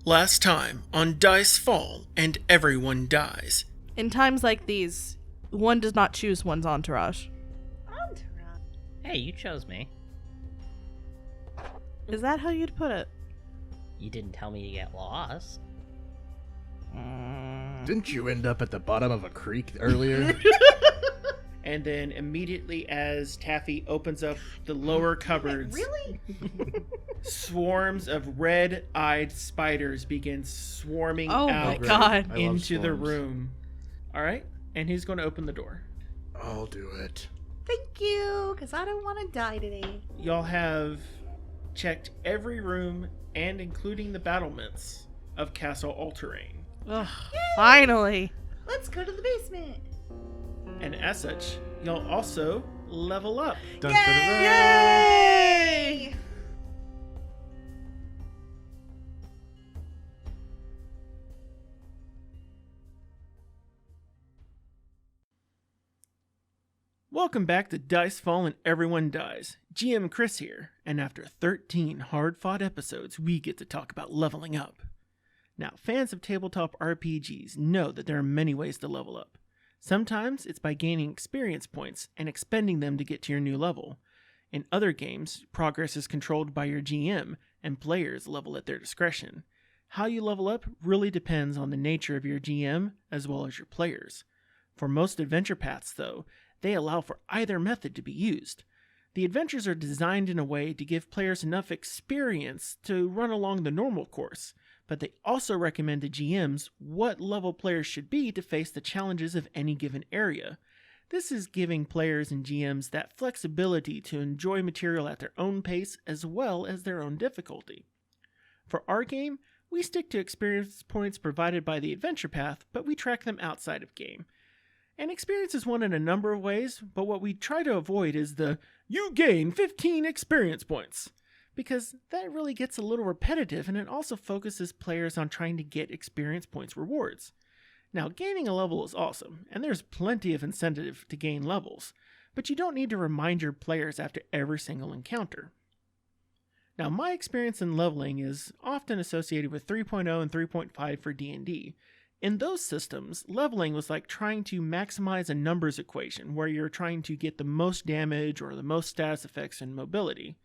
Last time on Dice Fall and Everyone Dies. In times like these, one does not choose one's entourage. Hey, you chose me. Is that how you'd put it? You didn't tell me to get lost. Didn't you end up at the bottom of a creek earlier? And then immediately as Taffy opens up the lower cupboards, Really? swarms of red-eyed spiders begin swarming Oh out my god. I love into the swarms. room. All right, and who's going to open the door? I'll do it. Thank you, because I don't want to die today. Y'all have checked every room and including the battlements of Castle Alterain. Ugh, finally. Let's go to the basement. And as such, y'all also level up. Dun, dun, dun, dun. Yay! Welcome back to Dice Fall and Everyone Dies. GM Chris here, and after 13 hard-fought episodes, we get to talk about leveling up. Now, fans of tabletop RPGs know that there are many ways to level up. Sometimes it's by gaining experience points and expending them to get to your new level. In other games, progress is controlled by your GM, and players level at their discretion. How you level up really depends on the nature of your GM as well as your players. For most adventure paths, though, they allow for either method to be used. The adventures are designed in a way to give players enough experience to run along the normal course, but they also recommend to GMs what level players should be to face the challenges of any given area. This is giving players and GMs that flexibility to enjoy material at their own pace as well as their own difficulty. For our game, we stick to experience points provided by the adventure path, but we track them outside of game. And experience is won in a number of ways, but what we try to avoid is the, you gain 15 experience points, because that really gets a little repetitive and it also focuses players on trying to get experience points rewards. Now, gaining a level is awesome, and there's plenty of incentive to gain levels, but you don't need to remind your players after every single encounter. Now, my experience in leveling is often associated with 3.0 and 3.5 for D&D. In those systems, leveling was like trying to maximize a numbers equation where you're trying to get the most damage or the most status effects and mobility.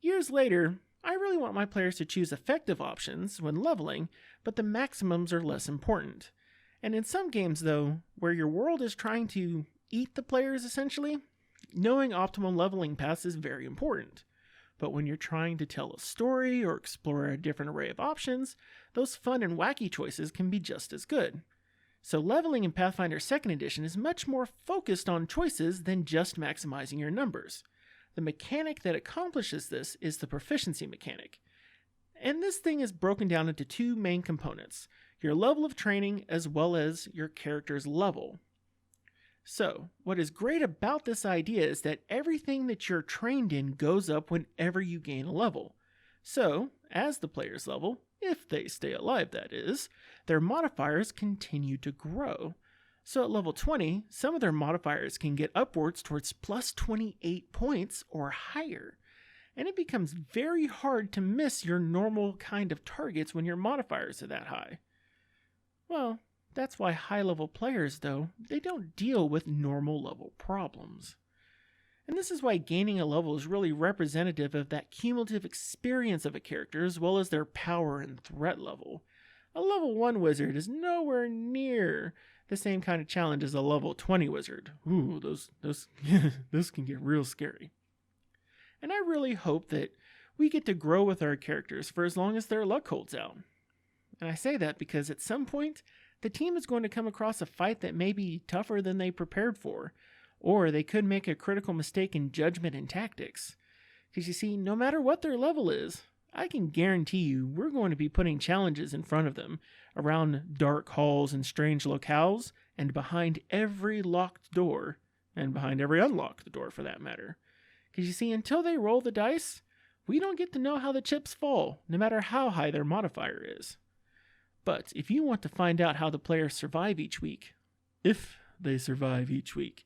Years later, I really want my players to choose effective options when leveling, but the maximums are less important. And in some games, though, where your world is trying to eat the players essentially, knowing optimal leveling paths is very important. But when you're trying to tell a story or explore a different array of options, those fun and wacky choices can be just as good. So leveling in Pathfinder 2nd Edition is much more focused on choices than just maximizing your numbers. The mechanic that accomplishes this is the proficiency mechanic. And this thing is broken down into two main components, your level of training as well as your character's level. So, what is great about this idea is that everything that you're trained in goes up whenever you gain a level. So, as the players level, if they stay alive that is, their modifiers continue to grow. So at level 20, some of their modifiers can get upwards towards plus 28 points or higher. And it becomes very hard to miss your normal kind of targets when your modifiers are that high. Well, that's why high-level players, though, they don't deal with normal-level problems. And this is why gaining a level is really representative of that cumulative experience of a character as well as their power and threat level. A level 1 wizard is nowhere near the same kind of challenge as a level 20 wizard. Ooh, those those can get real scary. And I really hope that we get to grow with our characters for as long as their luck holds out. And I say that because at some point, the team is going to come across a fight that may be tougher than they prepared for, or they could make a critical mistake in judgment and tactics. Because you see, no matter what their level is, I can guarantee you we're going to be putting challenges in front of them around dark halls and strange locales, and behind every locked door, and behind every unlocked door for that matter. Because you see, until they roll the dice, we don't get to know how the chips fall, no matter how high their modifier is. But if you want to find out how the players survive each week, if they survive each week,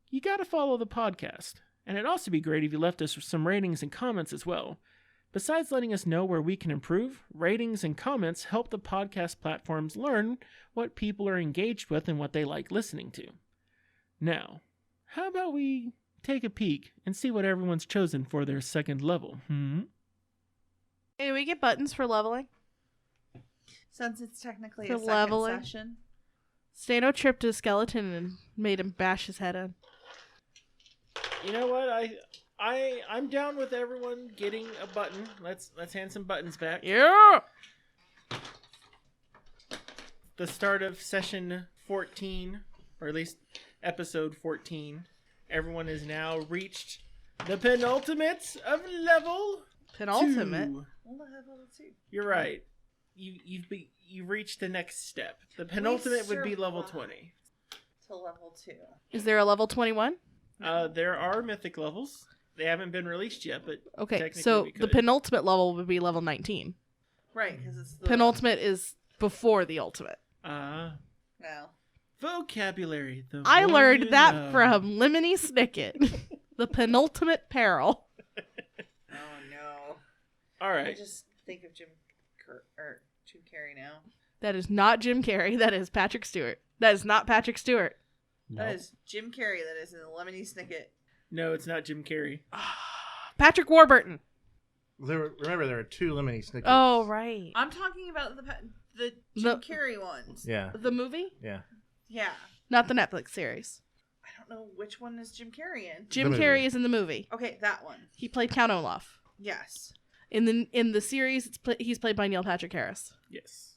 you gotta follow the podcast. And it'd also be great if you left us some ratings and comments as well. Besides letting us know where we can improve, ratings and comments help the podcast platforms learn what people are engaged with and what they like listening to. Now, how about we take a peek and see what everyone's chosen for their second level? Hey, we get buttons for leveling. Since it's technically For a second leveling. session. Stano tripped a skeleton and made him bash his head in. You know what? I'm down with everyone getting a button. Let's hand some buttons back. Yeah! The start of session 14, or at least episode 14. Everyone has now reached the penultimate of level Penultimate? 2. Level 2. You're right. You've reached the next step. The penultimate would be level 20. To level 2. Is there a level 21? There are mythic levels. They haven't been released yet, but Okay, technically so we the could. penultimate level would be level 19. Right, because it's the... Penultimate is before the ultimate. No. Vocabulary. The I more learned you that know. from Lemony Snicket. The penultimate peril. Oh, no. All I right. just think of Jim Carrey now. That is not Jim Carrey. That is Patrick Stewart. That is not Patrick Stewart. That Nope. is Jim Carrey that is in the Lemony Snicket. No, it's not Jim Carrey. Patrick Warburton. Remember, there are 2 Lemony Snickets. Oh, right. I'm talking about the The- Jim Carrey ones. Yeah. The movie? Yeah. Yeah. Not the Netflix series. I don't know which one is Jim Carrey in. Jim The Carrey movie. is in the movie. Okay, that one. He played Count Olaf. Yes. In the series, he's played by Neil Patrick Harris. Yes.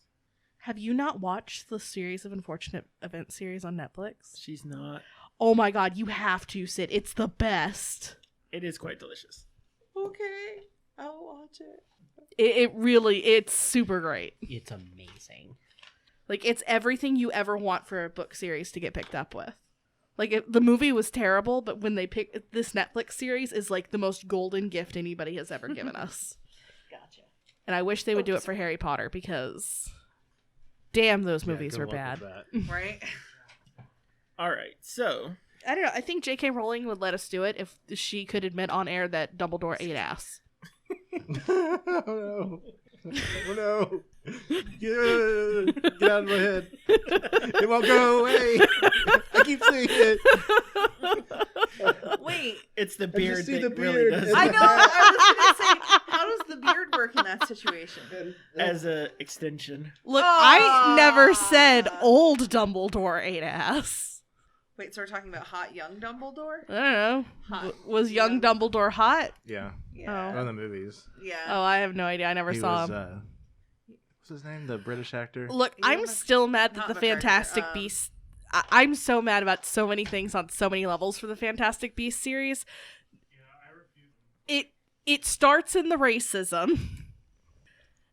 Have you not watched the series of Unfortunate Events series on Netflix? She's not. Oh my god, you have to, Sid. It's the best. It is quite delicious. Okay. I'll watch it. It's super great. It's amazing. Like, it's everything you ever want for a book series to get picked up with. Like, the movie was terrible, but when they pick this Netflix series is like the most golden gift anybody has ever given us. Gotcha. And I wish they would do it for Harry Potter because damn, those Yeah, movies good were luck bad. with that. Right? All right. So, I don't know. I think J.K. Rowling would let us do it if she could admit on air that Dumbledore ate ass. Oh no. Oh no. Get out of my head. It won't go away. I keep seeing it. Wait. it's the just beard see that the really beard. does I it. know. I was going to say, how does the beard work in that situation? As a extension. Look, Ah. I never said old Dumbledore ate ass. Wait, so we're talking about hot young Dumbledore? I don't know. Hot. Was young Dumbledore hot? Yeah. Yeah. One of the movies. Yeah. Oh, I have no idea. I never He saw was, him. What's his name? The British actor? Look, Ian I'm Mc- still mad that not the McGregor, Fantastic Beasts. I'm so mad about so many things on so many levels for the Fantastic Beasts series. It starts in the racism,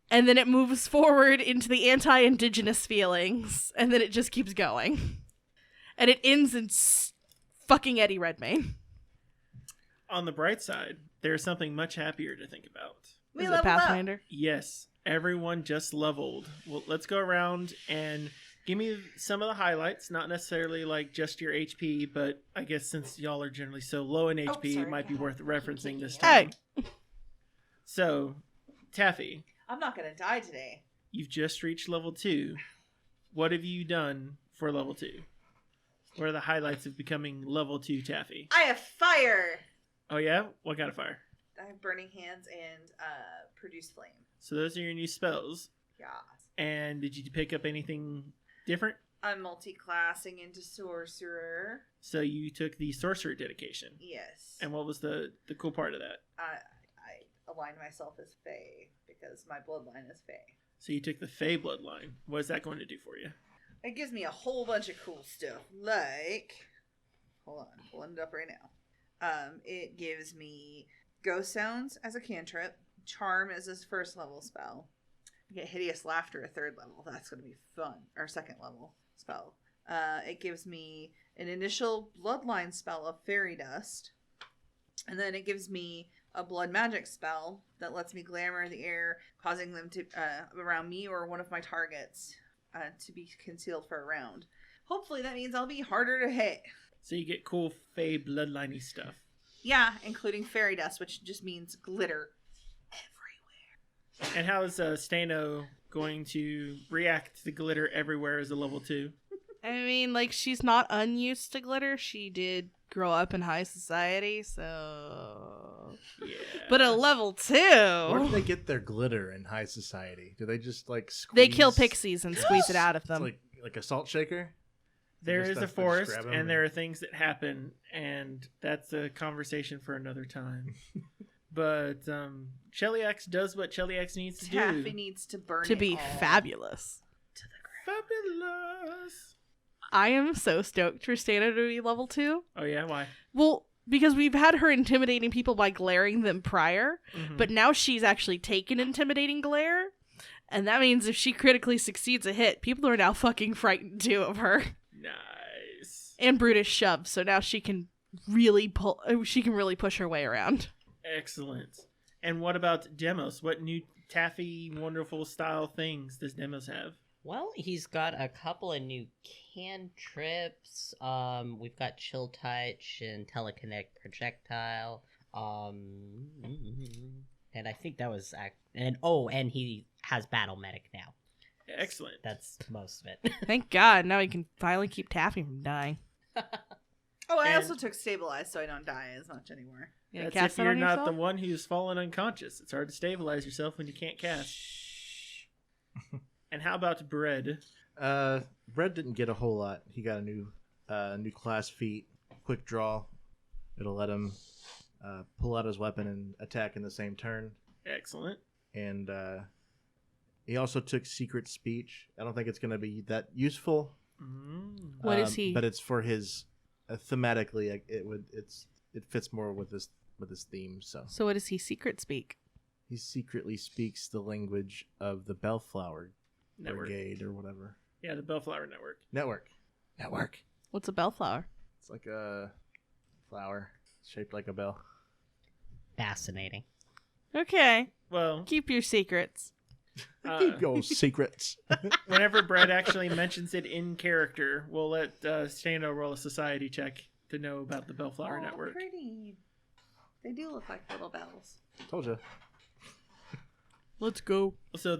and then it moves forward into the anti-indigenous feelings, and then it just keeps going, and it ends in fucking Eddie Redmayne. On the bright side, there's something much happier to think about. We Is it leveled up. Pathfinder? Yes, everyone just leveled. Well, let's go around and give me some of the highlights. Not necessarily like just your HP, but I guess since y'all are generally so low in HP, sorry. it might be worth referencing this Hey, time. So, Taffy, I'm not going to die today. you've just reached level 2. What have you done for level 2? What are the highlights of becoming level 2 Taffy? I have fire. Oh yeah? What kind of fire? I have burning hands and produce flame. So those are your new spells. Yeah. And did you pick up anything different? I'm multi-classing into sorcerer. So you took the sorcerer dedication. Yes. And what was the cool part of that? I aligned myself as Fae because my bloodline is Fae. So you took the Fey bloodline. What is that going to do for you? It gives me a whole bunch of cool stuff. Like, hold on, pulling it up right now. It gives me ghost sounds as a cantrip, charm as a first level spell. You get hideous laughter a third level. That's going to be fun. Or second level spell. It gives me an initial bloodline spell of fairy dust. And then it gives me a blood magic spell that lets me glamour the air, causing them to around me or one of my targets to be concealed for a round. Hopefully that means I'll be harder to hit. So you get cool Fey bloodliney stuff. Yeah, including fairy dust, which just means glitter And how is Stano going to react to glitter everywhere as a level 2? I mean, like, she's not unused to glitter. She did grow up in high society, so... Yeah. But at level 2... Where do they get their glitter in high society? Do they just like squeeze? They kill pixies and squeeze it out of them. It's like a salt shaker? There Just is a stuff, they just forest, grab 'em and there are things that happen, and that's a conversation for another time. But Cheliax does what Cheliax needs to Taffy do. needs to burn to it be all fabulous. to the ground. Fabulous. I am so stoked for Stana to be level 2. Oh yeah, why? Well, because we've had her intimidating people by glaring them prior, Mhm. but now she's actually taken intimidating glare, and that means if she critically succeeds a hit, people are now fucking frightened too of her. Nice. And Brutish shove, so now she can really push her way around. Excellent. And what about Demos? What new taffy, wonderful style things does Demos have? Well, he's got a couple of new cantrips. We've got Chill Touch and Telekinetic Projectile. And I think that was and he has Battle Medic now. Excellent. That's most of it. Thank God, now he can finally keep Taffy from dying. Oh, I And- also took Stabilize so I don't die as much anymore. You gonna That's cast if that you're on not yourself? the one who's fallen unconscious. It's hard to stabilize yourself when you can't cast. And how about Bread? Brett didn't get a whole lot. He got a new class feat, quick draw. It'll let him pull out his weapon and attack in the same turn. Excellent. And he also took Secret Speech. I don't think it's going to be that useful. What is he? But it's for his thematically. It fits more with his theme. So what does he secret speak? he secretly speaks the language of the Bellflower Network. Brigade or whatever Yeah, the Bellflower Network. network. What's a bellflower? It's like a flower shaped like a bell. Fascinating. Okay, Well, keep your secrets. Keep your secrets. whenever Brad actually mentions it in character, we'll let Stano roll a society check to know about the Bellflower Network. Pretty. They do look like little bells. Told you. Let's go. So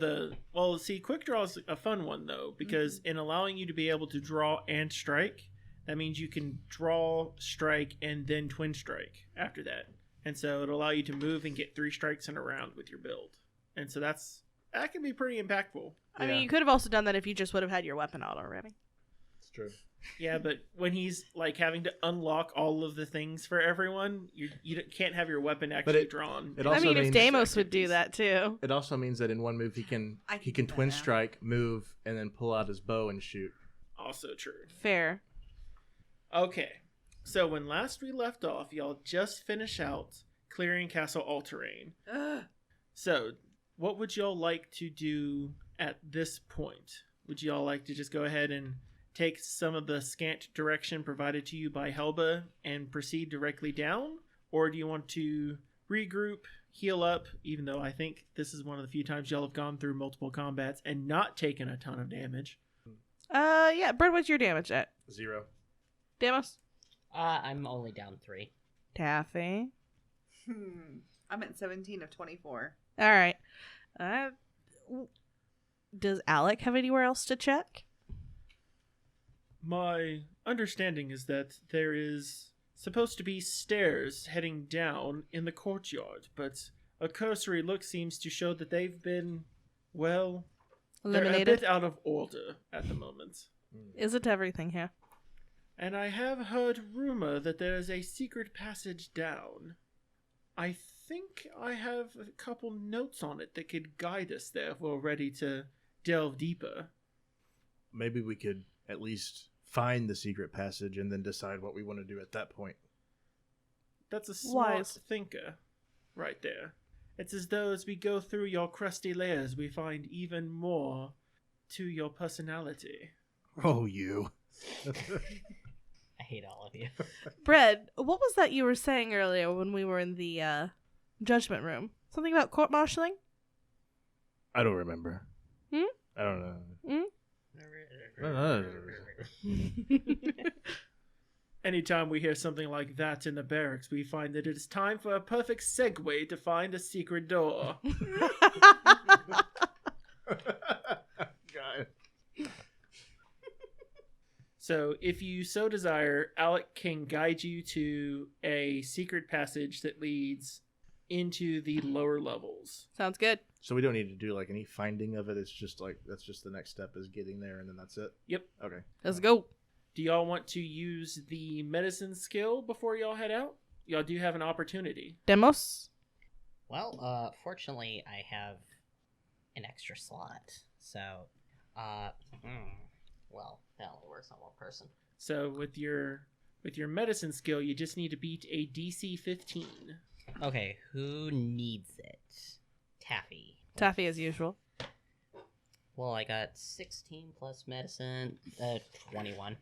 Quick Draw is a fun one though, because in allowing you to be able to draw and strike, that means you can draw, strike, and then twin strike after that. And so it'll allow you to move and get 3 strikes in a round with your build. And so that can be pretty impactful. I mean, Yeah. you could have also done that if you just would have had your weapon out already. It's true. Yeah, but when he's like having to unlock all of the things for everyone, you can't have your weapon actually drawn. it I also mean, if means- Deimos would do that too. It also means that in one move he can I can do that twin now. strike, move, and then pull out his bow and shoot. Also true. Fair. Okay, so when last we left off, y'all just finish out clearing Castle All-Terrain. Ugh. So, what would y'all like to do at this point? Would y'all like to just go ahead and take some of the scant direction provided to you by Helba and proceed directly down? Or do you want to regroup, heal up, even though I think this is one of the few times y'all have gone through multiple combats and not taken a ton of damage? Yeah, Bird, what's your damage at? 0. Deimos? I'm only down 3. Taffy. I'm at 17 of 24. Alright. Does Alec have anywhere else to check? My understanding is that there is supposed to be stairs heading down in the courtyard, but a cursory look seems to show that they've been, well, they're a Eliminated? bit out of order at the moment. Is it everything here? And I have heard rumor that there is a secret passage down. I think I have a couple notes on it that could guide us there if we're ready to delve deeper. Maybe we could at least find the secret passage and then decide what we want to do at that point. That's a smart Wise. thinker right there. It's as though as we go through your crusty layers, we find even more to your personality. Oh, you. I hate all of you. Bread, what was that you were saying earlier when we were in the judgment room? Something about court-martialing? I don't remember. Hmm? I don't know. Anytime we hear something like that in the barracks, we find that it is time for a perfect segue to find a secret door. So, if you so desire, Alec can guide you to a secret passage that leads into the lower levels. Sounds good. So we don't need to do like any finding of it. It's just like that's just the next step is getting there, and then that's it. Yep. Okay. Let's go. Do y'all want to use the medicine skill before y'all head out? Y'all do have an opportunity. Demos? Well, fortunately, I have an extra slot. So, well, that only works on one person. So with your medicine skill, you just need to beat a DC 15. Okay, who needs it? Taffy. Taffy as usual. Well, I got 16 plus medicine, 21.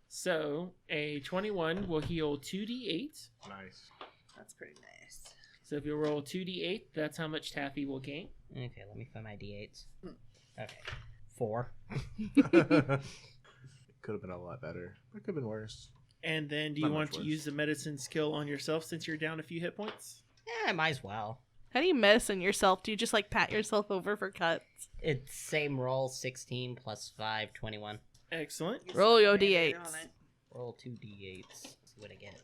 So a 21 will heal 2d8. Nice. That's pretty nice. So if you roll 2d8, that's how much Taffy will gain. Okay, let me find my d8s. Okay, 4. It could have been a lot better. It could have been worse. And then do you Not want much to worse. use the medicine skill on yourself since you're down a few hit points? Yeah, might as well. How do you medicine yourself? Do you just like pat yourself over for cuts? It's same roll, 16 plus 5, 21. Excellent. Get Roll some your commander D8s. on it. Roll 2 d8s. See what I get.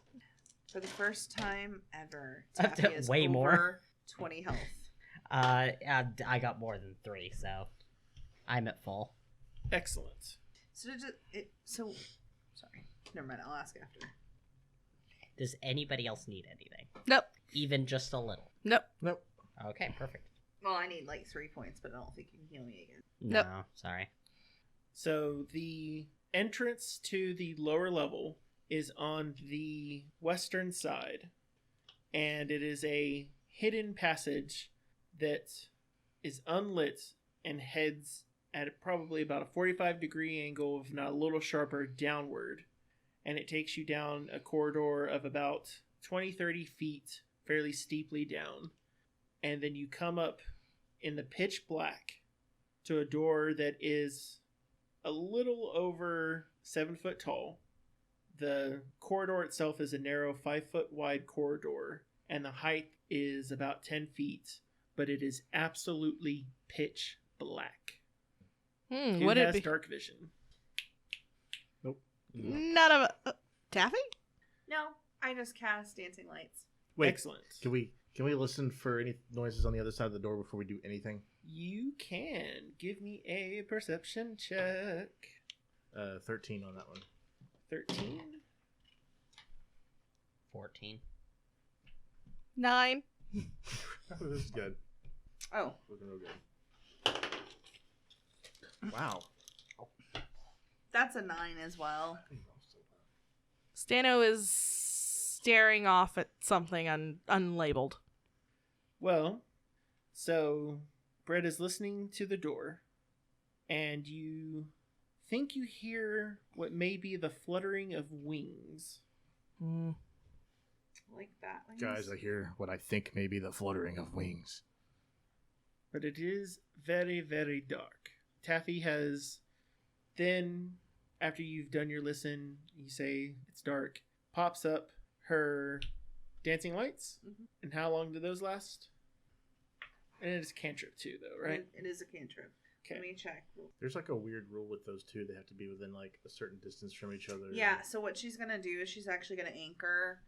For the first time ever, Up to Taffy is way over more. 20 health. I got more than 3, so I'm at full. Excellent. So sorry. Never mind. I'll ask after. Does anybody else need anything? Nope. Even just a little? Nope. Nope. Okay, perfect. Well, I need like 3 points, but I don't think you can heal me again. No, Nope. sorry. So the entrance to the lower level is on the western side, and it is a hidden passage that is unlit and heads at probably about a 45-degree angle, if not a little sharper, downward. And it takes you down a corridor of about 20-30 feet, fairly steeply down. And then you come up in the pitch black to a door that is a little over 7 foot tall. The corridor itself is a narrow 5 foot wide corridor, and the height is about 10 feet, but it is absolutely pitch black. Who Would it has be? dark vision? None of it. Taffy? No, I just cast dancing lights. Wait. Excellent. Can we listen for any noises on the other side of the door before we do anything? You can give me a perception check. 13 on that one. 13. 14. 9. This is good. Oh, Looking real good. Wow. that's a 9 as well. Stano is staring off at something unlabeled. Well, so Brett is listening to the door, and you think you hear what may be the fluttering of wings. Like that. Guys, I hear what I think may be the fluttering of wings. But it is very, very dark. Taffy has then, after you've done your listen, you say it's dark, pops up her dancing lights. Mhm. And how long do those last? And it is cantrip too, though, right? It is a cantrip. Let Okay. me check. There's like a weird rule with those two. They have to be within like a certain distance from each other. Yeah, so what she's gonna do is she's actually gonna anchor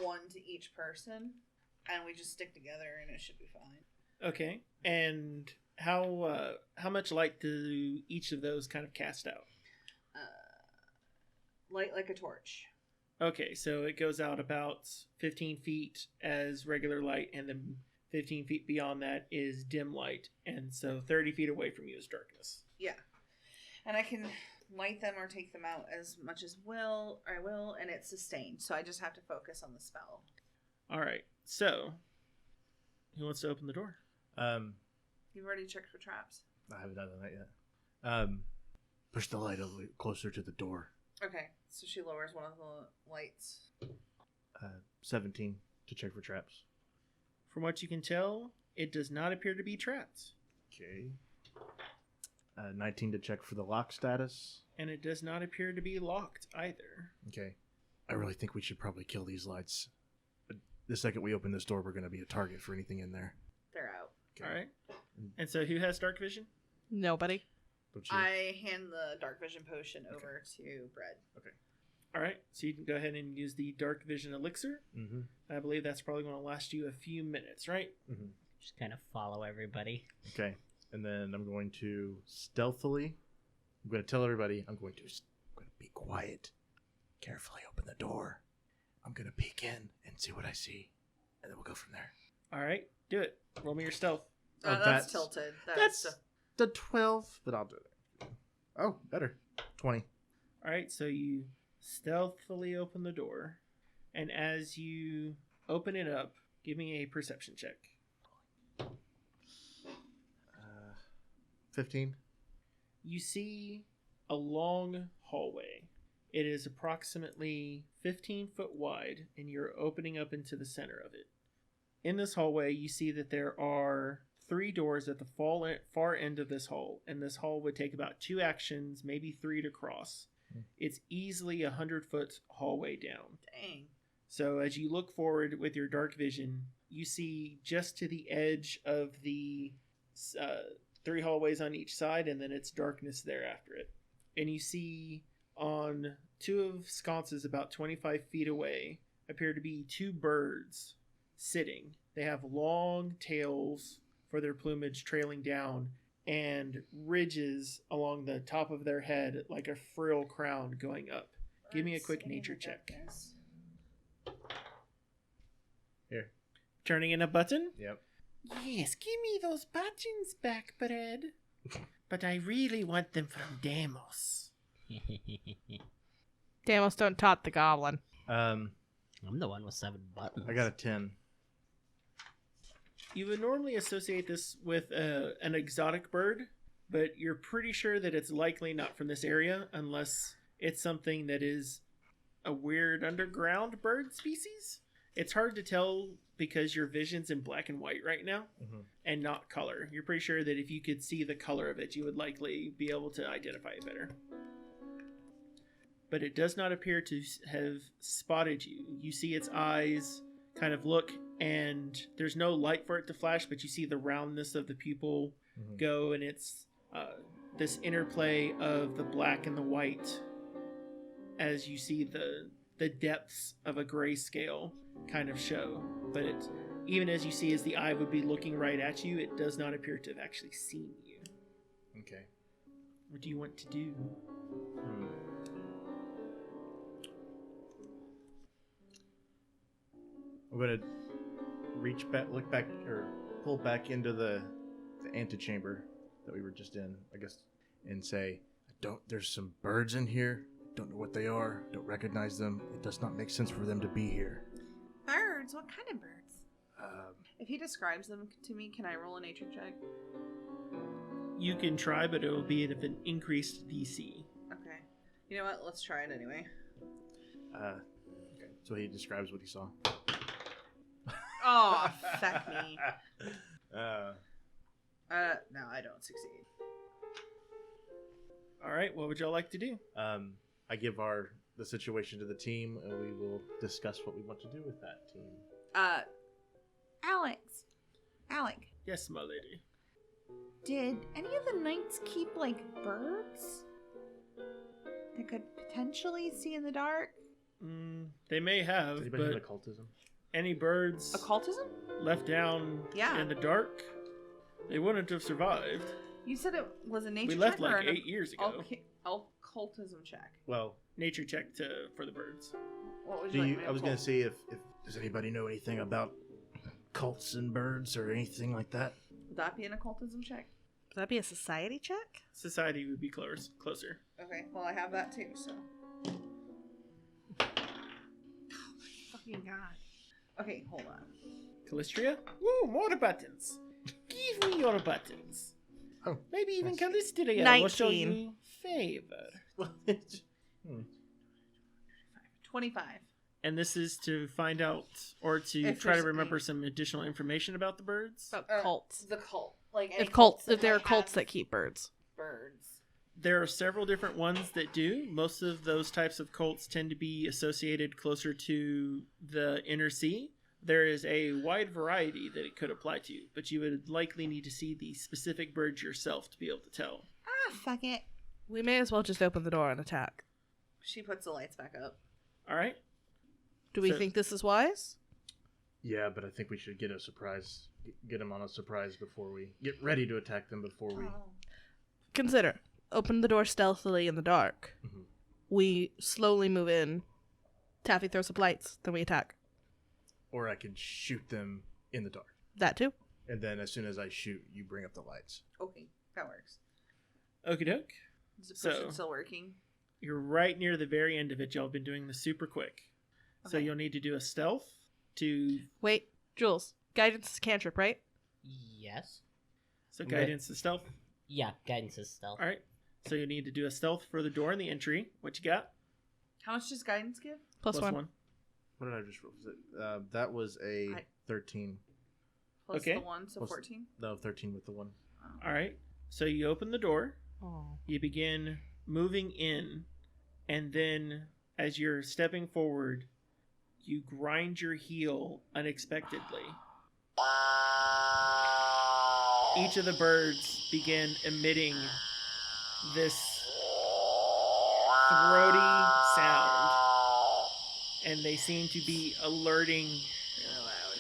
one to each person, and we just stick together, and it should be fine. Okay. And how much light do each of those kind of cast out? Light like a torch. Okay, so it goes out about 15 feet as regular light, and then 15 feet beyond that is dim light, and so 30 feet away from you is darkness. Yeah, and I can light them or take them out as much as I will, and it's sustained. So I just have to focus on the spell. All right, so who wants to open the door? You've already checked for traps. I haven't done that yet. Push the light a little closer to the door. Okay, so she lowers one of the lights. 17 to check for traps. From what you can tell, it does not appear to be trapped, Okay. 19 to check for the lock status. and it does not appear to be locked either. Okay. I really think we should probably kill these lights. The second we open this door, we're going to be a target for anything in there. They're out. All right, and so who has dark vision? Nobody. Don't you? I hand the dark vision potion over to Bread. All right, so you can go ahead and use the dark vision elixir. Mm-hmm. I believe that's probably going to last you a few minutes, right? Mm-hmm. Just kind of follow everybody. Okay. And then I'm going to stealthily. I'm going to tell everybody. I'm going to be quiet. Carefully open the door. I'm going to peek in and see what I see, and then we'll go from there. All right, do it. Roll me your stealth. That's tilted. That's the 12, but I'll do it. Oh, better. 20. All right, so you stealthily open the door, and as you open it up, give me a perception check. 15. You see a long hallway. It is approximately 15 foot wide, and you're opening up into the center of it. In this hallway, you see that there are 3 doors at the far end of this hall, and this hall would take about 2 actions, maybe 3 to cross. It's easily a 100-foot hallway down. Dang. So as you look forward with your dark vision, you see just to the edge of the 3 hallways on each side, and then it's darkness there after it. And you see on 2 of sconces about 25 feet away appear to be 2 birds sitting. They have long tails for their plumage trailing down and ridges along the top of their head like a frill crown going up. Give me a quick nature check. Here. Turning in a button? Yep. Yes, give me those buttons back, Bread. But I really want them from Deimos. Deimos don't taunt the goblin. I'm the one with 7 buttons. I got a 10. You would normally associate this with an exotic bird, but you're pretty sure that it's likely not from this area unless it's something that is a weird underground bird species. It's hard to tell because your vision's in black and white right now and not color. You're pretty sure that if you could see the color of it, you would likely be able to identify it better. But it does not appear to have spotted you. You see its eyes kind of look, and there's no light for it to flash, but you see the roundness of the pupil go, and it's this interplay of the black and the white as you see the depths of a grayscale kind of show. But it, even as you see as the eye would be looking right at you, it does not appear to have actually seen you. Okay. What do you want to do? I'm going to reach back, look back, or pull back into the antechamber that we were just in, I guess, and say, there's some birds in here. Don't know what they are. Don't recognize them. It does not make sense for them to be here. Birds? What kind of birds? If he describes them to me, can I roll a nature check? You can try, but it will be at an increased DC. Okay. You know what? Let's try it anyway. Okay. So he describes what he saw. Oh, fuck me. Uh, No, I don't succeed. All right, what would y'all like to do? I give the situation to the team, and we will discuss what we want to do with that team. Alec, Yes, my lady. did any of the knights keep, like, birds that could potentially see in the dark? They may have, Does anybody but have occultism? any birds Occultism? left down Yeah. in the dark, they wouldn't have survived. You said it was a nature We check left or like an 8 years ago. occultism check. Well, Nature check for the birds. What would you like me to I was going pull? to see if does anybody know anything about cults and birds or anything like that? Would that be an occultism check? Would that be a society check? Society would be closer. Okay, well, I have that too, so. Fucking god. Okay, hold on. Callistria? Woo, more buttons. Give me your buttons. Oh, Maybe even nice. Callistria will show 19. you favor. Well, 25. And this is to find out, or to If try to there's remember any- some additional information about the birds. About cults. The cult. Like, any If there are might cults have that keep birds. birds. There are several different ones that do. Most of those types of cults tend to be associated closer to the inner sea. There is a wide variety that it could apply to, but you would likely need to see the specific birds yourself to be able to tell. fuck it. We may as well just open the door and attack. She puts the lights back up. All right. Do we So- think this is wise? Yeah, but I think we should get a surprise. Get them on a surprise before we get ready to attack them before we. Consider, open the door stealthily in the dark. Mhm. We slowly move in. Taffy throws up lights, then we attack. Or I can shoot them in the dark, That too. and then as soon as I shoot, you bring up the lights. Okay, that works. Okie doke. Is the So- potion still working? You're right near the very end of it. Y'all have been doing this super quick. So Okay. you'll need to do a stealth to. Wait, Jules. Guidance is cantrip, right? Yes. So Okay. guidance is stealth. Yeah, guidance is stealth. All right. So you need to do a stealth for the door and the entry. What you got? How much does guidance give? Plus one. What did I just roll? Was it, that was a I- 13. Plus Okay. the 1, so Plus- 14? No, 13 with the 1. All right. So you open the door. Oh. You begin moving in, and then as you're stepping forward, you grind your heel unexpectedly. Each of the birds begin emitting this throaty sound, and they seem to be alerting, Really loud.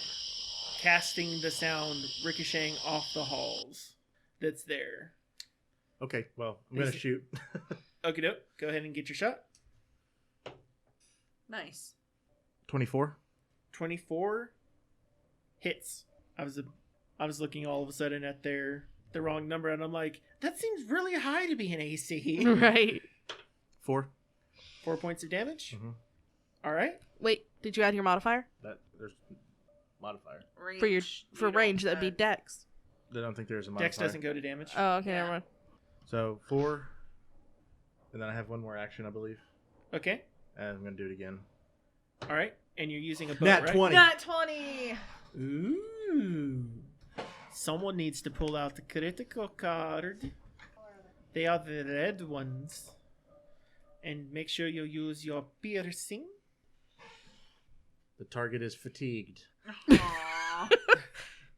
casting the sound ricocheting off the halls that's there. Okay, well, I'm going Is to it- shoot. Okie doke, go ahead and get your shot. Nice. 24. 24 hits. I was looking all of a sudden at the wrong number, and I'm like, that seems really high to be an AC. Right. 4. 4 points of damage. Mhm. All right. Wait, did you add your modifier? There's modifier. Range. For you don't range, that'd be add- dex. I don't think there's a modifier. Dex doesn't go to damage. Oh, okay, Yeah. never mind. So 4, and then I have one more action, I believe, Okay. and I'm gonna do it again. All right. And you're using a bow, Nat right? 20. Nat 20! Ooh. Someone needs to pull out the critical card. They are the red ones. And make sure you use your piercing. The target is fatigued. Aww.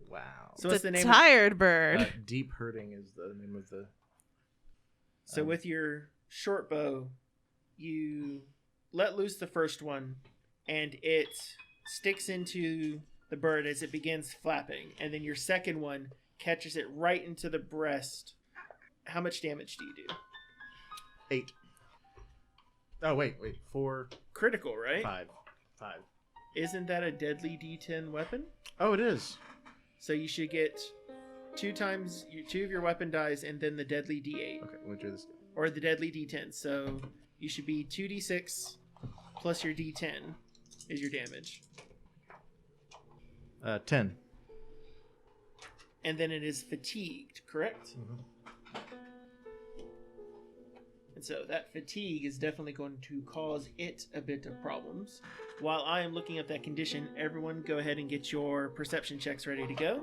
Wow. So what's the name? Tired bird. Deep hurting is the name of the. So with your short bow, you let loose the first one, and it sticks into the bird as it begins flapping. And then your second one catches it right into the breast. How much damage do you do? 8. Oh wait, 4, Critical, right? 5. Isn't that a deadly D10 weapon? Oh, it is. So you should get 2 times 2 of your weapon dies and then the deadly D8 Okay, let me do this. or the deadly D10. So you should be 2d6 plus your D10 is your damage. 10. And then it is fatigued, correct? Mhm. And so that fatigue is definitely going to cause it a bit of problems. While I am looking at that condition, everyone go ahead and get your perception checks ready to go.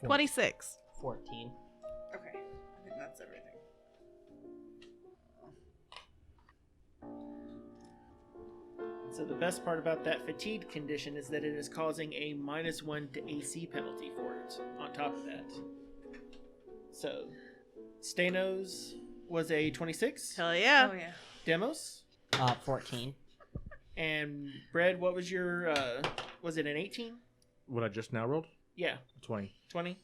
Four- 26. 14. Okay, I think that's everything. So the best part about that fatigue condition is that it is causing a -1 to AC penalty for it on top of that. So Stanos was a 26. Hell yeah. Oh, yeah. Demos. 14. And Bread, what was your, was it an 18? What I just now rolled? Yeah, 20. 20.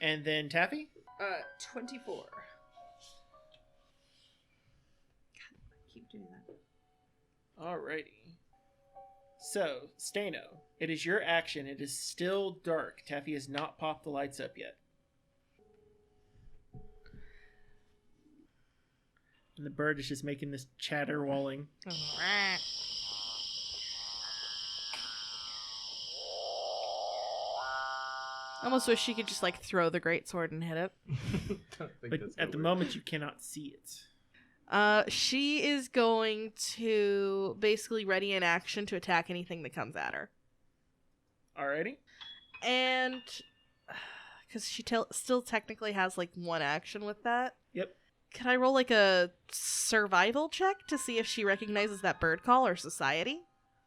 And then Taffy? 24. God, I keep doing that. Alrighty. So, Stano, it is your action. It is still dark. Taffy has not popped the lights up yet. And the bird is just making this caterwauling. I almost wish she could just like throw the greatsword and hit it. But at the moment, you cannot see it. She is going to basically ready an action to attack anything that comes at her. Alrighty. And because she still technically has like one action with that. Yep. Can I roll like a survival check to see if she recognizes that bird call or society?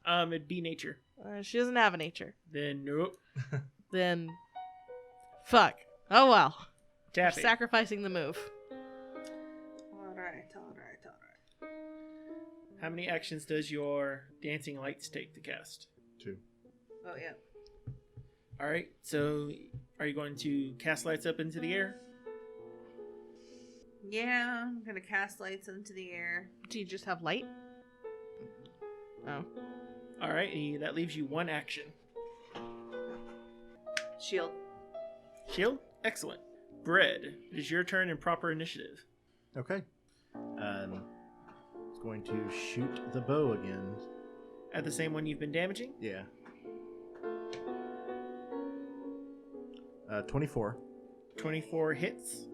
It'd be nature. She doesn't have a nature. Then nope. then fuck. Oh well. Taffy. Sacrificing the move. All right. How many actions does your dancing lights take to cast? 2. Oh yeah. All right. So, are you going to cast lights up into the air? Yeah, I'm gonna cast lights into the air. Do you just have light? Oh. All right. That leaves you one action. Shield. Shield. Excellent. Bread. It is your turn in proper initiative. Okay. It's going to shoot the bow again. At the same one you've been damaging. Yeah. 24. 24 hits.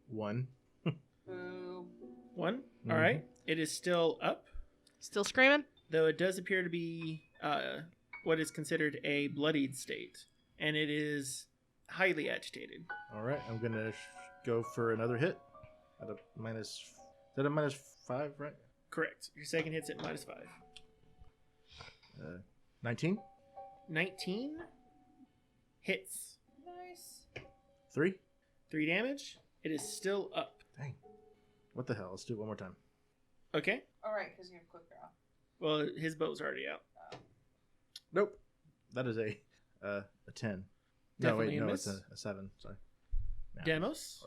1. Boo. 1. Mhm. All right. It is still up, Still screaming? though it does appear to be what is considered a bloodied state, and it is highly agitated. All right. I'm going to go for another hit. At a minus. Is that a -5, right? Correct. Your second hit's at -5. 19. 19 hits. Nice. 3. 3 damage. It is still up. Dang. What the hell? Let's do it one more time. Okay. All right, because you have quick draw. Well, his bow's already out. Nope. That is a 10. Definitely a no, miss. it's a 7. Sorry. Nah. Demos.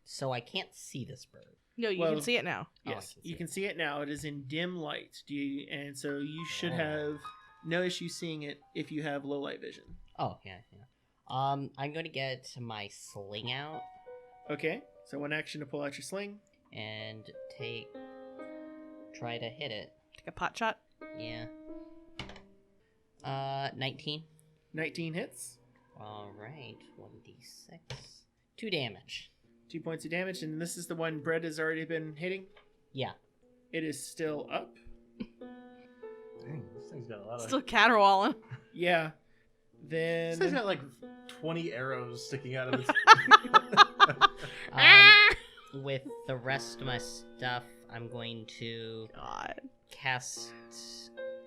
So I can't see this bird. No, you Well, can see it now. Oh, I Yes, can see you it. can see it now. It is in dim light. And so you should Oh. have no issue seeing it if you have low light vision. Oh, yeah. I'm going to get my sling out Okay. So one action to pull out your sling. and try to hit it. Take a pot shot. Yeah. 19. 19 hits. All right. 1d6. 2 damage. 2 points of damage, and this is the one Bread has already been hitting. Yeah. It is still up. Dang, this thing's got a lot of. Still caterwauling. Yeah. This thing's Then got like 20 arrows sticking out of its. With the rest of my stuff, I'm going to God. cast.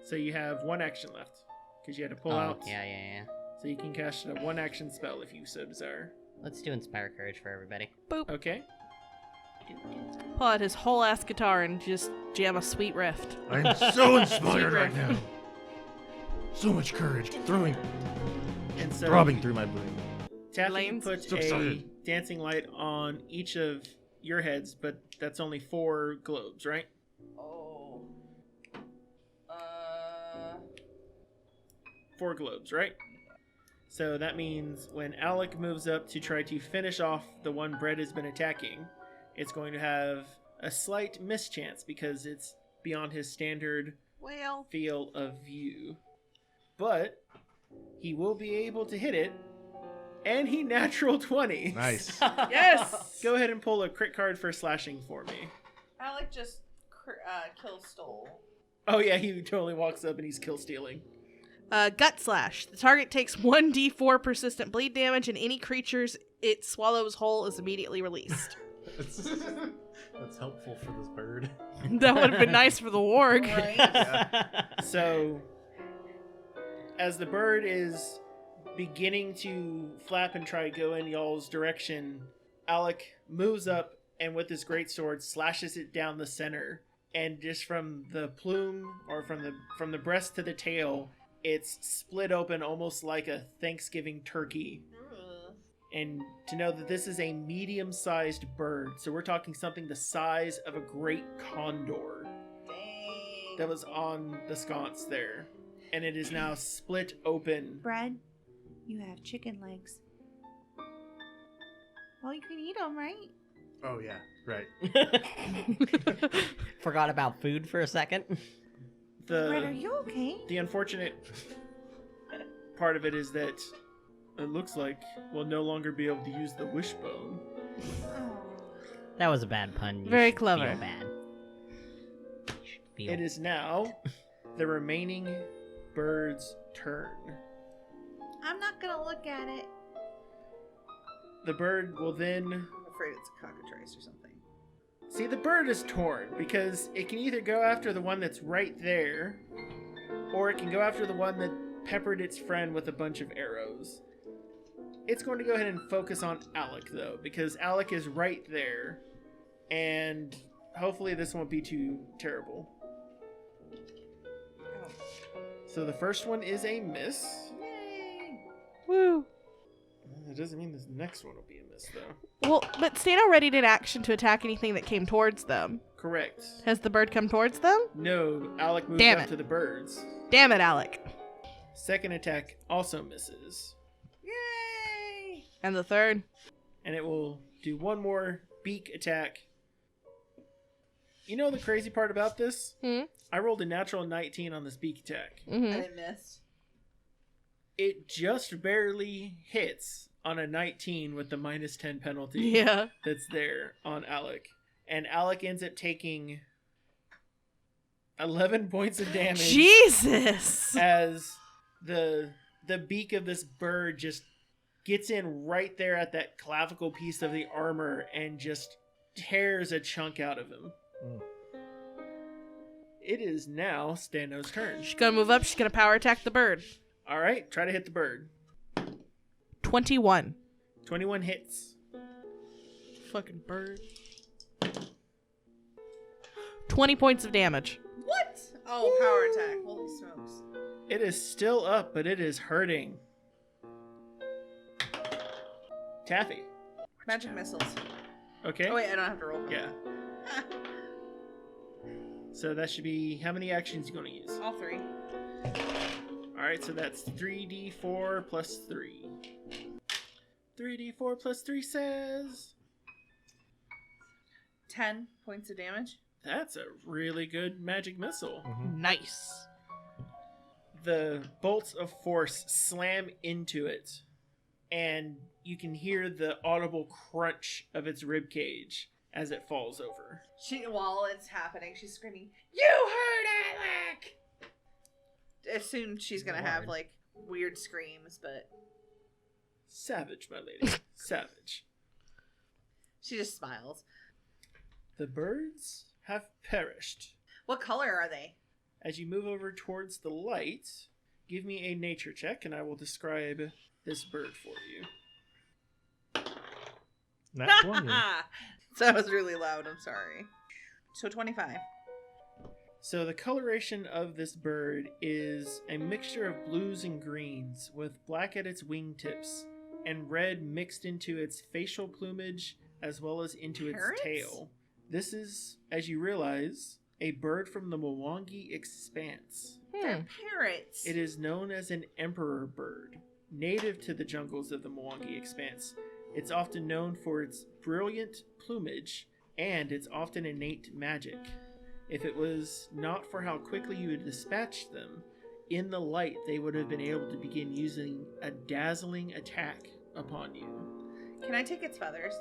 so you have one action left because you had to pull Oh, out. yeah. So you can cast a one action spell if you so desire. Let's do Inspire Courage for everybody. Boop. Okay. Pull out his whole ass guitar and just jam a sweet riff. I'm so inspired right Secret. now. So much courage throbbing And so through my brain. Taffy Lanes? puts So a excited. dancing light on each of your heads, but that's only 4 globes, right? Oh. 4 globes, right? So that means when Alec moves up to try to finish off the one Bread has been attacking, it's going to have a slight mischance because it's beyond his standard Well. field of view. But he will be able to hit it, and he natural 20. Nice. Yes. Go ahead and pull a crit card for slashing for me. Alec just kill stole. Oh yeah, he totally walks up and he's kill stealing. Gut slash. The target takes 1d4 persistent bleed damage, and any creatures it swallows whole is immediately released. That's helpful for this bird. That would have been nice for the warg. Right? So, as the bird is beginning to flap and try to go in y'all's direction, Alec moves up and with his greatsword slashes it down the center. And just from the plume, or from the breast to the tail, it's split open almost like a Thanksgiving turkey. And to know that this is a medium-sized bird, so we're talking something the size of a great condor Dang. that was on the sconce there. And it is now split open. Brad, you have chicken legs. Well, you can eat them, right? Oh yeah, right. Forgot about food for a second. Brad, are The you okay? unfortunate part of it is that it looks like we'll no longer be able to use the wishbone. Oh. That was a bad pun. You Very should clever. Feel bad. You should feel It is now the remaining bird's turn. I'm not gonna look at it. The bird will then... I'm afraid it's a cockatrice or something. See, the bird is torn because it can either go after the one that's right there, or it can go after the one that peppered its friend with a bunch of arrows. It's going to go ahead and focus on Alec, though, because Alec is right there, and hopefully this won't be too terrible. Oh. So the first one is a miss. Yay! Woo. That doesn't mean this next one will be a miss, though. Well, but Stano readied an action to attack anything that came towards them. Correct. Has the bird come towards them? No, Alec moved Damn up it. to the birds. Damn it, Alec. Second attack also misses. Yay! And the third? And it will do one more beak attack. You know the crazy part about this? I rolled a natural 19 on this beak attack. Mm-hmm. And it missed. It just barely hits on a 19 with the minus 10 penalty Yeah. that's there on Alec. And Alec ends up taking 11 points of damage Jesus! as the beak of this bird just gets in right there at that clavicle piece of the armor and just tears a chunk out of him. Mm. It is now Stano's turn. She's gonna move up. She's gonna power attack the bird. All right, try to hit the bird. 21. 21 hits. Fucking bird. 20 points of damage. What? Oh, power attack. Holy smokes. It is still up, but it is hurting. Taffy. Magic missiles. Okay. Oh, wait, I don't have to roll. Yeah. So that should be how many actions you going to use? All three. All right, so that's 3d4 plus 3. 3d4 plus 3 says 10 points of damage. that's a really good magic missile. Nice. The bolts of force slam into it, and you can hear the audible crunch of its rib cage as it falls over. While it's happening, she's screaming, "You heard Alec!" Assume she's gonna have, like, weird screams, but Savage, my lady. Savage. she just smiles. The birds have perished. What color are they? As you move over towards the light, give me a nature check and I will describe this bird for you. Nat 20. That was really loud, I'm sorry. So 25. So the coloration of this bird is a mixture of blues and greens, with black at its wingtips and red mixed into its facial plumage as well as into its Parrots? tail. This is, as you realize, a bird from the Mwangi Expanse. They're parrots. It is known as an emperor bird, native to the jungles of the Mwangi Expanse. It's often known for its brilliant plumage and its often innate magic. If it was not for how quickly you had dispatched them, in the light they would have been able to begin using a dazzling attack upon you. Can I take its feathers?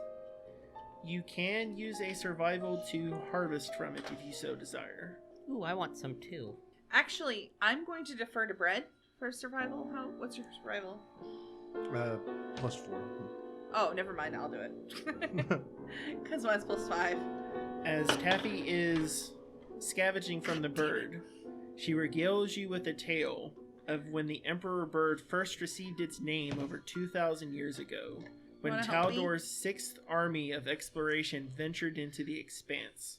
You can use a survival to harvest from it if you so desire. Ooh, I want some too. Actually, I'm going to defer to Bread for survival. What's your survival? +4. Oh, never mind. I'll do it. Because mine's +5. As Taffy is scavenging from the bird, she regales you with a tale of when the emperor bird first received its name over 2,000 years ago, when Wanna help me? Taldor's 6th army of exploration ventured into the expanse.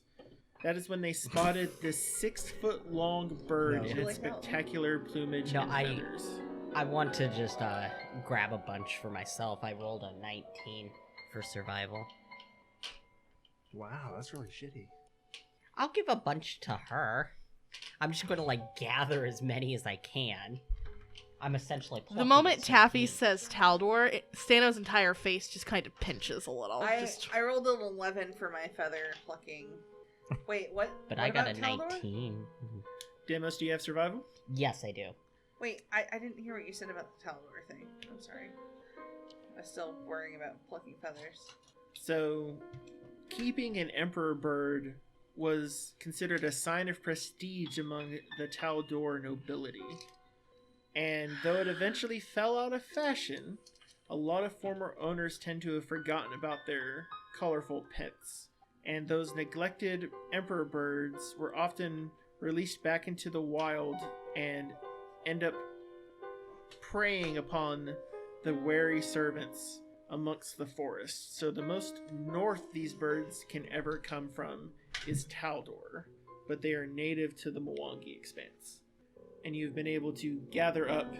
That is when they spotted this 6-foot-long bird No. in Would you its like help? spectacular plumage No, and feathers. I want to just grab a bunch for myself. I rolled a 19 for survival. Wow, that's really shitty. I'll give a bunch to her. I'm just going to gather as many as I can. I'm essentially The plucking moment at Taffy 17. says Taldor, Stano's entire face just kind of pinches a little. I rolled an 11 for my feather plucking. Wait, what? But what I got a about Taldor? 19. Demos, do you have survival? Yes, I do. Wait, I didn't hear what you said about the Taldor thing. I'm sorry. I'm still worrying about plucking feathers. So, keeping an emperor bird was considered a sign of prestige among the Taldor nobility. And though it eventually fell out of fashion, a lot of former owners tend to have forgotten about their colorful pets. And those neglected emperor birds were often released back into the wild and end up preying upon the wary servants amongst the forest. So the most north these birds can ever come from is Taldor, but they are native to the Mwangi Expanse. And you've been able to gather up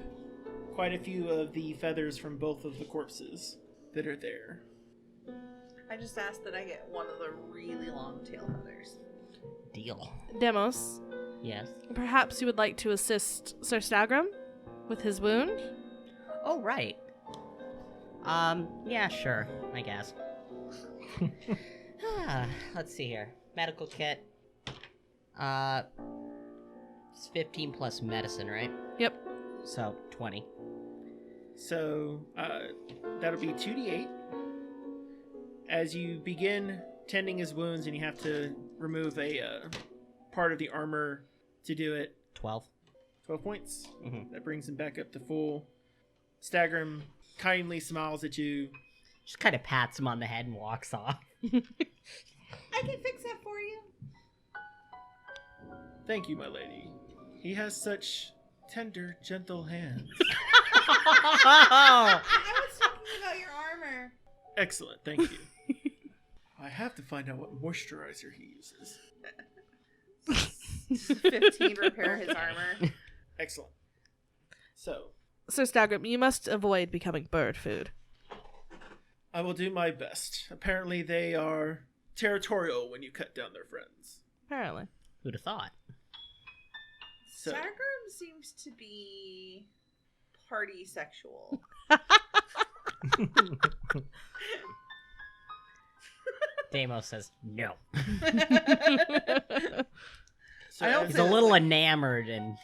quite a few of the feathers from both of the corpses that are there. I just asked that I get one of the really long tail feathers. Deal. Demos, Yes. perhaps you would like to assist Sir Stagram with his wound? Oh, right. Yeah, sure, I guess. Let's see here. Medical kit. It's 15 plus medicine, right? Yep. So, 20. So that'll be 2d8. As you begin tending his wounds and you have to remove a part of the armor to do it, 12. 12 points. Mm-hmm. That brings him back up to full. Stagram kindly smiles at you. Just kind of pats him on the head and walks off. I can fix that for you. Thank you, my lady. He has such tender, gentle hands. I was talking about your armor. Excellent, thank you. I have to find out what moisturizer he uses. 15 repair his armor. Excellent. So, Sir Stagram, you must avoid becoming bird food. I will do my best. Apparently they are territorial when you cut down their friends. Apparently. Who'd have thought? So, Stagram seems to be party sexual. Damos says no. so I don't He's as- a little enamored and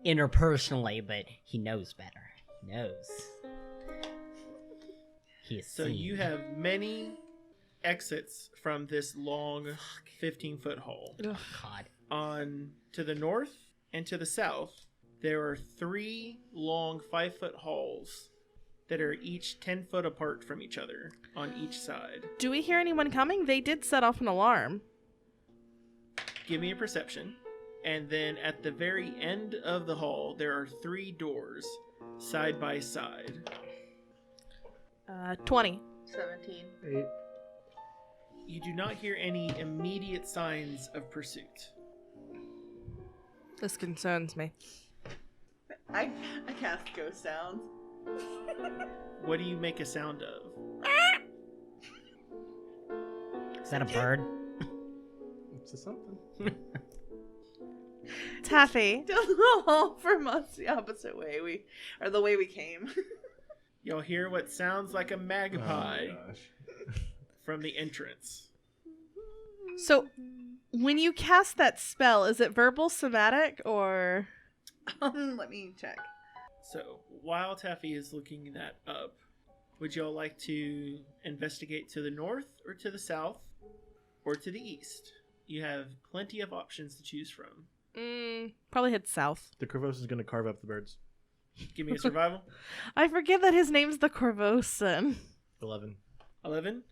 interpersonally, but he knows better. He knows. He is So seen. you have many exits from this long 15-foot hall. God. On to the north and to the south, there are 3 long 5-foot halls that are each 10 foot apart from each other on each side. Do we hear anyone coming? They did set off an alarm. Give me a perception. And then at the very end of the hall, there are 3 doors side by side. 20. 17. 8. You do not hear any immediate signs of pursuit. This concerns me. I cast ghost sounds. What do you make a sound of? Is that a bird? It's a something. Taffy. Down the hall from us the opposite way. The way we came. You'll hear what sounds like a magpie Oh, gosh. from the entrance. So, when you cast that spell, is it verbal, somatic, or... Let me check. So, while Taffy is looking that up, would y'all like to investigate to the north or to the south or to the east? You have plenty of options to choose from. Probably head south. The Corvus is going to carve up the birds. Give me a survival. I forget that his name's the Corvosan. 11. 11.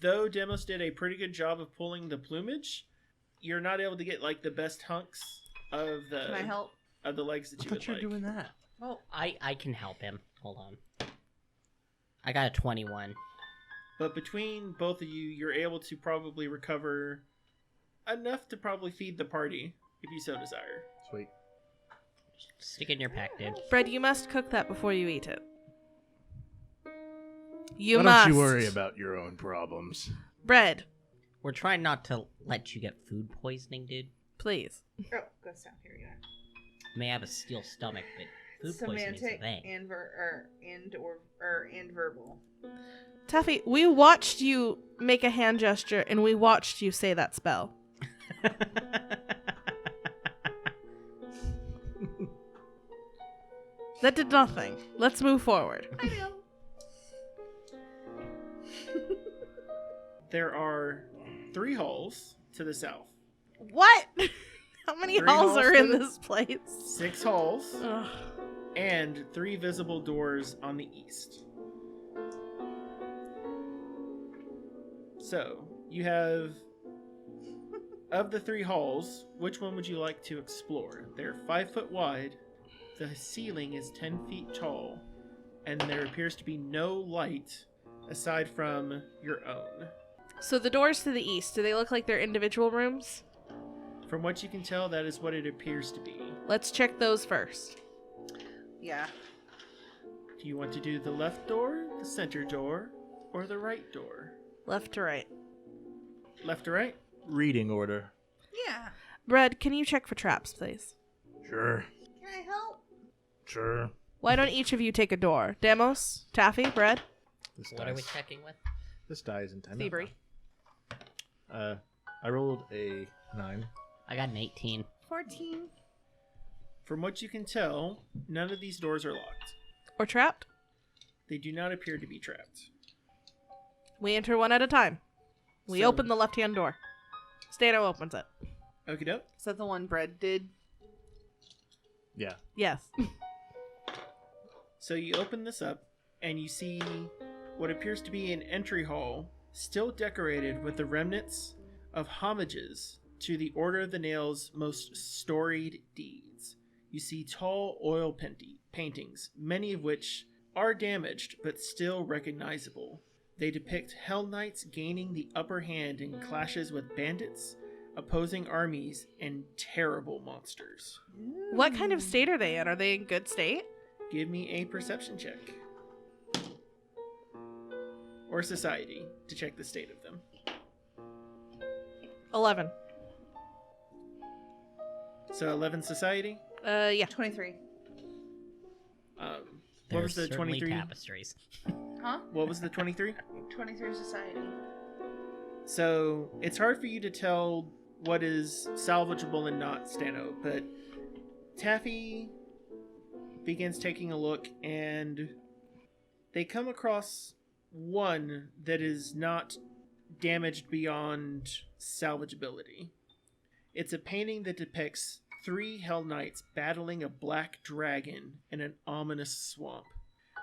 Though Demos did a pretty good job of pulling the plumage, you're not able to get like the best hunks of the Can I help? of the legs that you would like. that. Oh, I can help him. Hold on. I got a 21. But between both of you, you're able to probably recover enough to probably feed the party if you so desire. Sweet. Stick it in your pack, dude. Bread, you must cook that before you eat it. You Why must. don't you worry about your own problems? Bread, We're trying not to let you get food poisoning, dude. please. oh, ghost sound. Here we go. You may have a steel stomach, but food poisoning is a Semantic thing. and verbal. Taffy, we watched you make a hand gesture, and we watched you say that spell. That did nothing. Let's move forward. I know. There are 3 halls to the south, What? How many 3 halls are in to the- this place? 6 halls, Ugh. and 3 visible doors on the east. So, you have of the 3 halls, which one would you like to explore? They're 5 foot wide, the ceiling is 10 feet tall, and there appears to be no light aside from your own. So the doors to the east, do they look like they're individual rooms? From what you can tell, that is what it appears to be. Let's check those first. Yeah. Do you want to do the left door, the center door, or the right door? Left to right. Left to right? Reading order. Yeah. Brad, can you check for traps, please? Sure. Can I help? Sure. Why don't each of you take a door? Demos, Taffy, Brad, This What are we dies. checking with? This dies in 10. Thievery. I rolled a 9. I got an 18. 14. From what you can tell, none of these doors are locked. Or trapped? They do not appear to be trapped. We enter one at a time. We So- open the left-hand door. Stano opens it. Okie doke. Is that the one Bread did? Yeah. Yes. So you open this up, and you see what appears to be an entry hall, still decorated with the remnants of homages to the Order of the Nail's most storied deeds. You see tall oil paintings, many of which are damaged but still recognizable. They depict Hell Knights gaining the upper hand in clashes with bandits, opposing armies, and terrible monsters. What kind of state are they in? Are they in good state? Give me a perception check. Or society to check the state of them. 11. So 11 society. Yeah. 23. What was the There's certainly 23? tapestries. Huh? What was the 23? 23 society. So it's hard for you to tell what is salvageable and not, Stano, but Taffy begins taking a look, and they come across one that is not damaged beyond salvageability. It's a painting that depicts 3 Hell Knights battling a black dragon in an ominous swamp.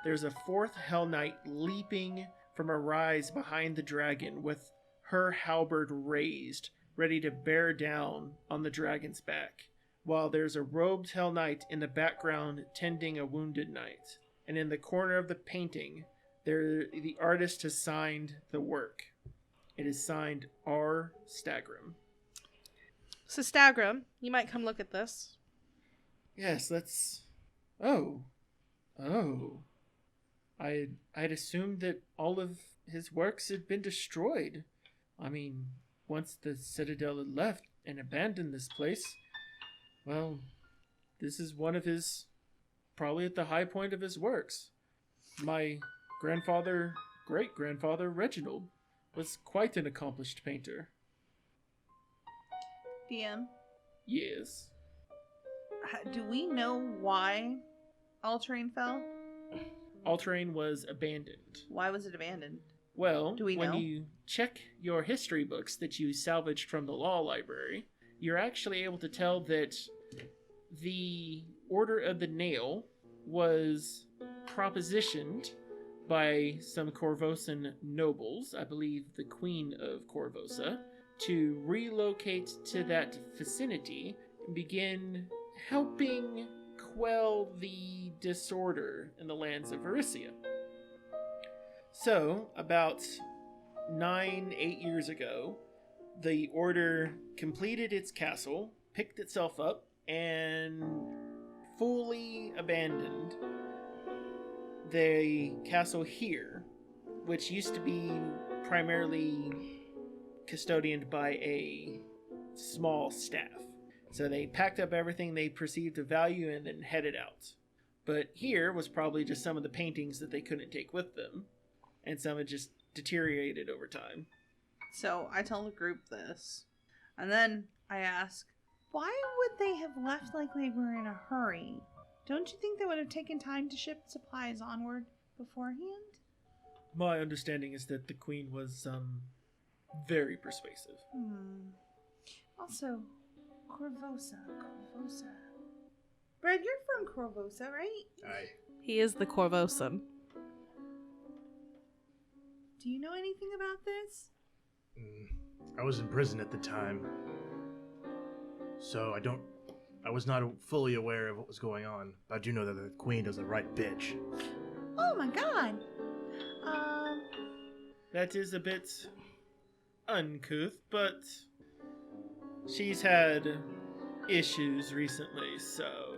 There's a 4th Hell Knight leaping from a rise behind the dragon with her halberd raised, ready to bear down on the dragon's back, while there's a robed Hell Knight in the background tending a wounded knight. And in the corner of the painting, the artist has signed the work. It is signed R. Stagram. So, Stagram, you might come look at this. Yes, let's... Oh. I'd assumed that all of his works had been destroyed. I mean, once the Citadel had left and abandoned this place, well, this is one of his... probably at the high point of his works. My great-grandfather, Reginald, was quite an accomplished painter. DM, Yes. do we know why All-Terrain fell? All-Terrain was abandoned. Why was it abandoned? Well, Do we when know? you check your history books that you salvaged from the law library, you're actually able to tell that the Order of the Nail was propositioned by some Corvosan nobles, I believe the Queen of Corvosa, to relocate to that vicinity and begin helping quell the disorder in the lands of Erissia. So, about 8 years ago, the Order completed its castle, picked itself up, and fully abandoned the castle here, which used to be primarily custodianed by a small staff. So they packed up everything they perceived of value and then headed out. But here was probably just some of the paintings that they couldn't take with them, and some had just deteriorated over time. So I tell the group this, and then I ask, Why would they have left like they were in a hurry? Don't you think they would have taken time to ship supplies onward beforehand? My understanding is that the queen was, very persuasive. Also, Corvosa. Brad, you're from Corvosa, right? Aye. He is the Corvosan. Do you know anything about this? I was in prison at the time. So I was not fully aware of what was going on. I do know that the queen is a right bitch. Oh my god. That is a bit uncouth, but she's had issues recently, so...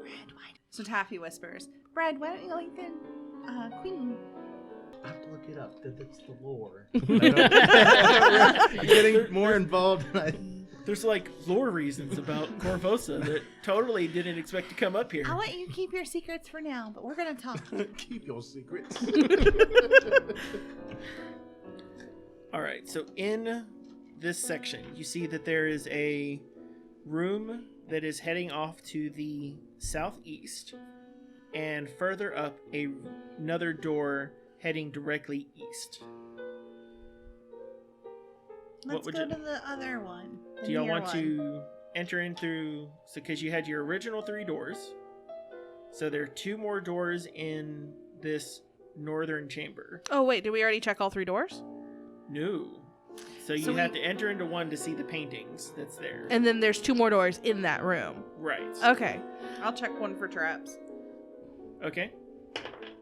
So Taffy whispers, Brad, why don't you like the queen? I have to look it up. That's the lore. I'm getting more involved than I... There's like lore reasons about Corvosa that totally didn't expect to come up here. I'll let you keep your secrets for now, but we're gonna talk. Keep your secrets. Alright, so in this section, you see that there is a room that is heading off to the southeast, and further up, another door heading directly east. Let's go to the other one. Do y'all want to enter in through... So, because you had your original 3 doors. So there are 2 more doors in this northern chamber. Oh, wait, did we already check all 3 doors? No. So you have to enter into one to see the paintings that's there. And then there's 2 more doors in that room. Right. Okay. I'll check one for traps. Okay. I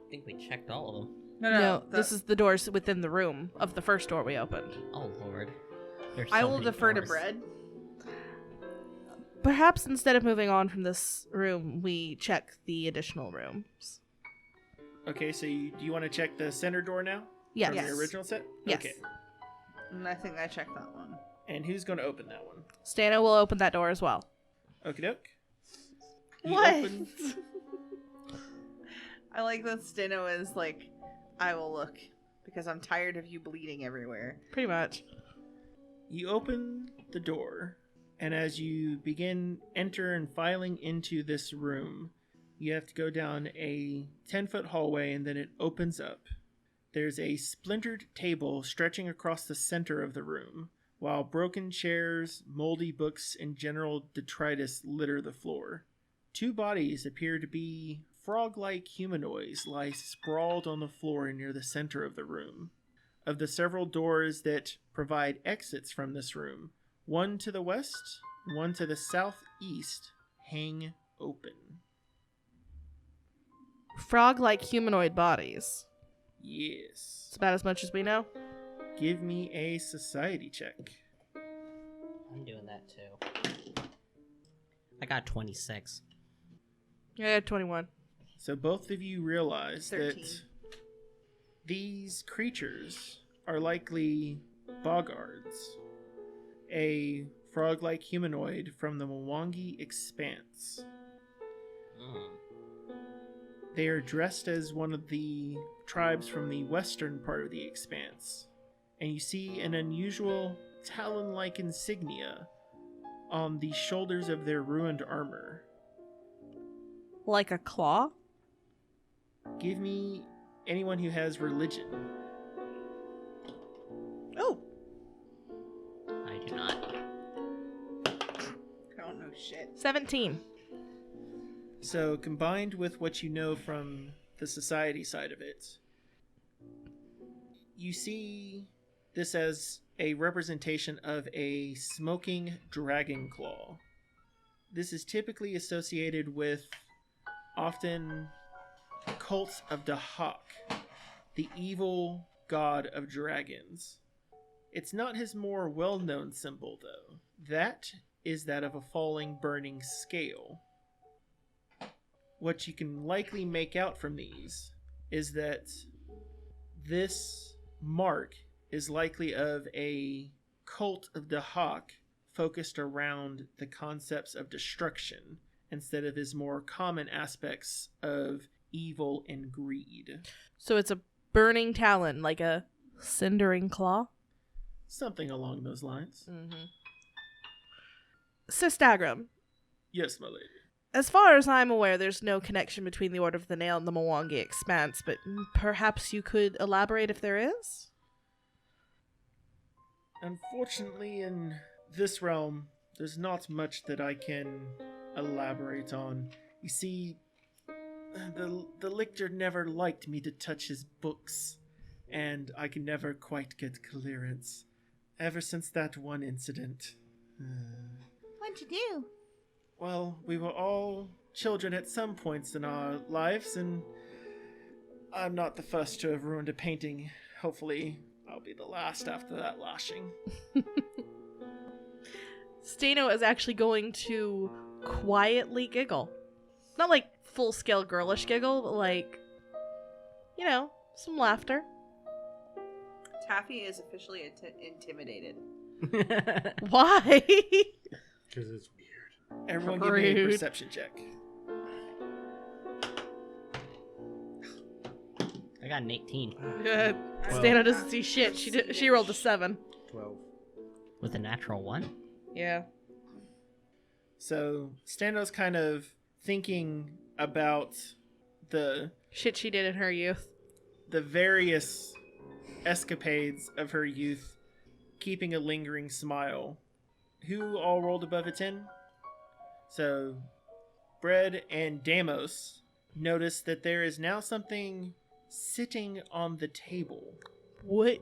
think we checked all of them. No, this is the doors within the room of the first door we opened. Oh, Lord. There's I so will many defer to doors. Bread. Perhaps instead of moving on from this room, we check the additional rooms. Okay, so do you want to check the center door now? Yes. From the original set? Yes. Okay. And I think I checked that one. And who's going to open that one? Stano will open that door as well. Okie doke. What? I like that Steno is like, I will look because I'm tired of you bleeding everywhere. Pretty much. You open the door, and as you begin and filing into this room, you have to go down a 10-foot hallway, and then it opens up. There's a splintered table stretching across the center of the room, while broken chairs, moldy books, and general detritus litter the floor. 2 bodies appear to be frog-like humanoids lie sprawled on the floor near the center of the room. Of the several doors that provide exits from this room, one to the west, one to the southeast, hang open. Frog-like humanoid bodies. Yes. It's about as much as we know. Give me a society check. I'm doing that too. I got 26. Yeah, 21. So both of you realize 13. that these creatures are likely bogards, a frog-like humanoid from the Mwangi Expanse. Mm. They are dressed as one of the tribes from the western part of the Expanse, and you see an unusual talon-like insignia on the shoulders of their ruined armor. Like a claw? Give me anyone who has religion. Oh, I do not. I don't know shit. 17. So, combined with what you know from the society side of it, you see this as a representation of a smoking dragon claw. This is typically associated with often cults of Dahak, the evil god of dragons. It's not his more well-known symbol, though. That is that of a falling, burning scale. What you can likely make out from these is that this mark is likely of a cult of Dahak focused around the concepts of destruction instead of his more common aspects of evil and greed. So it's a burning talon, like a cindering claw? Something along those lines. Mm-hmm. Sistagram, Yes, my lady. as far as I'm aware, there's no connection between the Order of the Nail and the Mwangi Expanse, but perhaps you could elaborate if there is? Unfortunately, in this realm, there's not much that I can elaborate on. You see, the lictor never liked me to touch his books, and I can never quite get clearance. Ever since that one incident. What'd you do? Well, we were all children at some points in our lives, and I'm not the first to have ruined a painting. Hopefully, I'll be the last after that lashing. Stano is actually going to quietly giggle. Not like full-scale girlish giggle, but like, some laughter. Taffy is officially intimidated. Why? Because it's weird. Everyone give me a Rude. perception check. I got an 18 Stano doesn't see shit. She rolled a 7. 12. with a natural 1. Yeah. So Stano's kind of thinking about the Shit she did in her youth. various escapades of her youth, keeping a lingering smile. Who all rolled above a 10? So Bread and Damos notice that there is now something sitting on the table. What?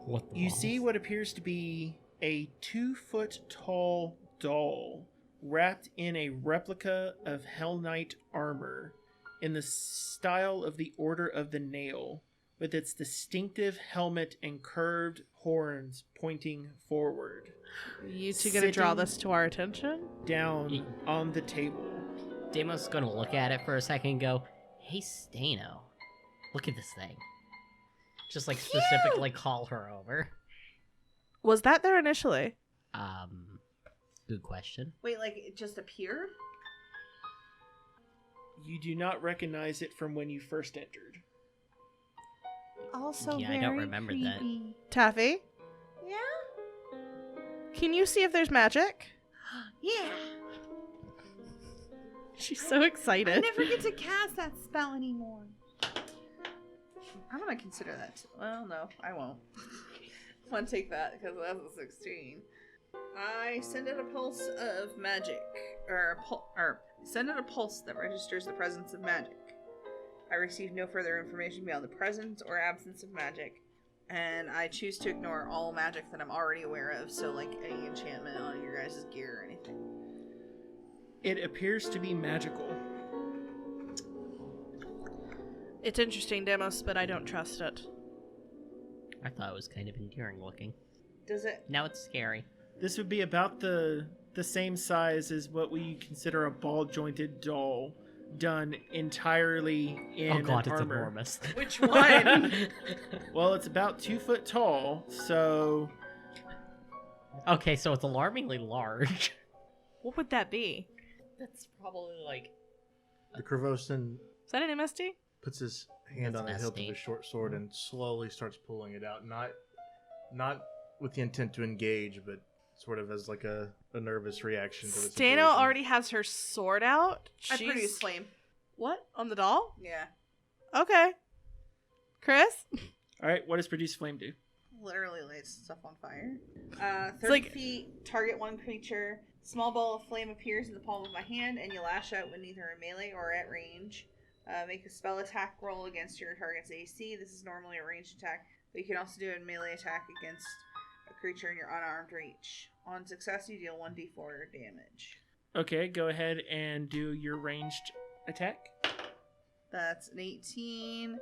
What the You balls? see what appears to be a 2-foot tall doll wrapped in a replica of Hellknight armor in the style of the Order of the Nail, with its distinctive helmet and curved horns pointing forward, You two gonna draw Sitting- this to our attention? down on the table. Damos is gonna look at it for a second and go, "Hey, Stano, look at this thing." Just like specifically call her over. Was that there initially? Good question. Wait, like it just appeared? You do not recognize it from when you first entered. Also, Yeah, very I don't remember that. creepy. Taffy? Yeah? Can you see if there's magic? Yeah. She's so I excited. never get to cast that spell anymore. I'm gonna consider that. Well, no, I won't. I'm gonna take that because that's a 16. I send out a pulse of magic, or send out a pulse that registers the presence of magic. I receive no further information beyond the presence or absence of magic, and I choose to ignore all magic that I'm already aware of. So, like any enchantment on your guys' gear or anything. It appears to be magical. It's interesting, Demos, but I don't trust it. I thought it was kind of endearing looking. Does it? Now it's scary. This would be about the same size as what we consider a ball-jointed doll, done entirely in Oh god, an it's armor. enormous. Which one? Well, it's about 2 foot tall, so Okay, so it's alarmingly large. What would that be? That's probably like... The Crevosan Is that an MSD? puts his hand That's on the hilt of nasty. his short sword and slowly starts pulling it out. Not with the intent to engage, but sort of as like a nervous reaction to the situation. Stano already has her sword out. I She's- produce flame. What? On the doll? Yeah. Okay. Chris? all right, what does produce flame do? Literally lights stuff on fire. 30 like- feet, target one creature. Small ball of flame appears in the palm of my hand, and you lash out when either in melee or at range. Make a spell attack roll against your target's AC. This is normally a ranged attack, but you can also do a melee attack against a creature in your unarmed reach. On success, you deal 1d4 damage. Okay, go ahead and do your ranged attack. That's an 18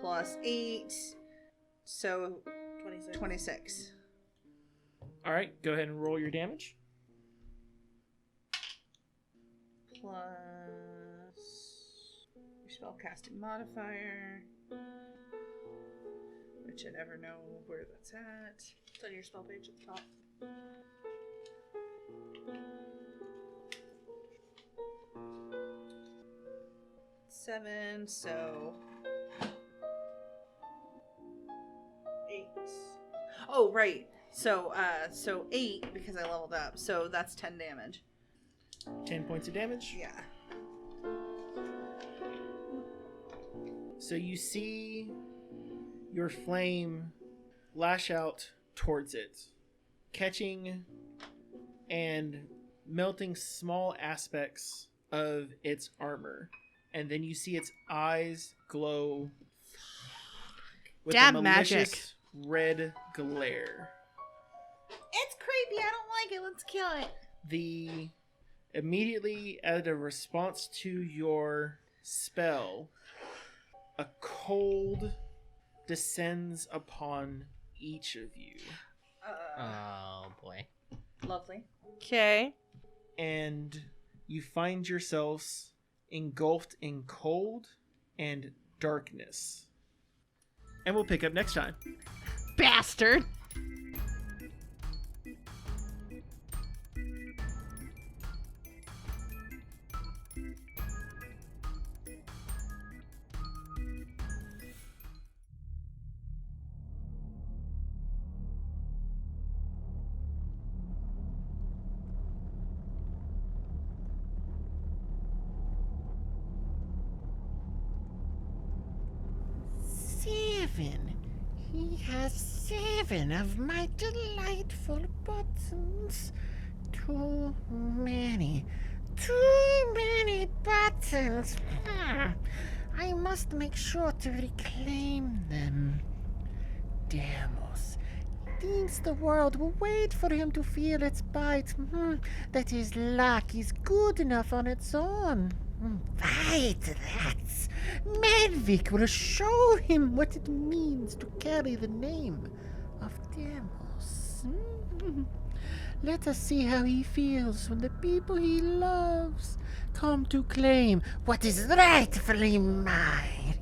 plus 8, so 26. All right, go ahead and roll your damage. Plus your spellcasting modifier, which I never know where that's at. It's on your spell page at the top. Seven, so 8. Oh, right. So 8 because I leveled up. So that's 10 damage. 10 points of damage. Yeah. So you see your flame lash out towards it, catching and melting small aspects of its armor. And then you see its eyes glow with Damn a malicious red glare. It's creepy. I don't like it. Let's kill it. Immediately as a response to your spell, a cold descends upon each of you. Oh boy. Lovely. Okay. And you find yourselves engulfed in cold and darkness. And we'll pick up next time. Bastard. Seven. He has 7 of my delightful buttons. Too many. Too many buttons. I must make sure to reclaim them. Demos. Thinks the world will wait for him to feel its bite. That his luck is good enough on its own. Fight rats! Medvik will show him what it means to carry the name of Demos. Let us see how he feels when the people he loves come to claim what is rightfully mine.